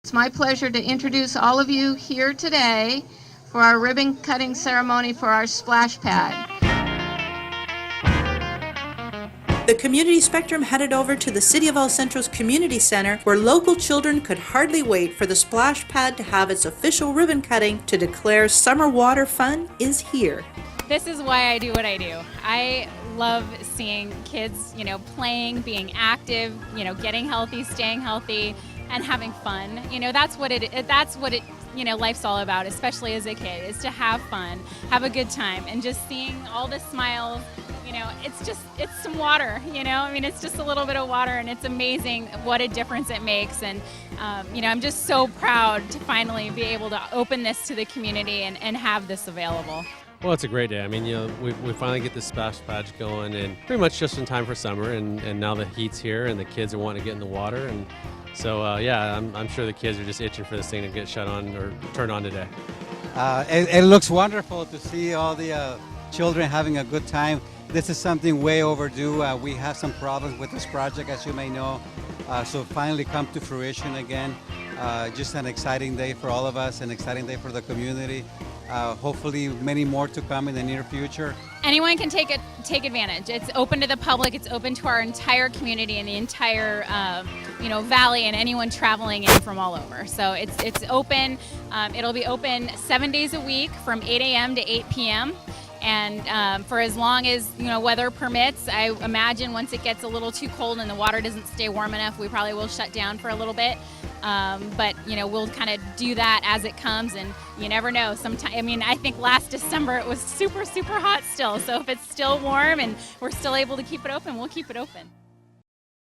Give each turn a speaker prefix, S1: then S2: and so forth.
S1: It's my pleasure to introduce all of you here today for our ribbon cutting ceremony for our splash pad.
S2: The Community Spectrum headed over to the City of El Centro's Community Center, where local children could hardly wait for the splash pad to have its official ribbon cutting to declare summer water fun is here.
S3: This is why I do what I do. I love seeing kids, playing, being active, getting healthy, staying healthy, and having fun. That's what it life's all about, especially as a kid, is to have fun, have a good time, and just seeing all the smiles. It's some water, it's just a little bit of water, and it's amazing what a difference it makes. And, I'm just so proud to finally be able to open this to the community and have this available.
S4: Well, it's a great day. We finally get the splash pad going, and pretty much just in time for summer, and now the heat's here, and the kids are wanting to get in the water, and so I'm sure the kids are just itching for this thing to get shut on or turned on today.
S5: It looks wonderful to see all the children having a good time. This is something way overdue. We have some problems with this project, as you may know, so finally come to fruition again. Just an exciting day for all of us, an exciting day for the community. Hopefully many more to come in the near future.
S3: Anyone can take advantage. It's open to the public. It's open to our entire community and the entire valley, and anyone traveling in from all over. So it's open. It'll be open 7 days a week from 8 a.m. to 8 p.m. And for as long as weather permits. I imagine once it gets a little too cold and the water doesn't stay warm enough, we probably will shut down for a little bit. But we'll kind of do that as it comes, and you never know. I think last December it was super, super hot still. So if it's still warm and we're still able to keep it open, we'll keep it open.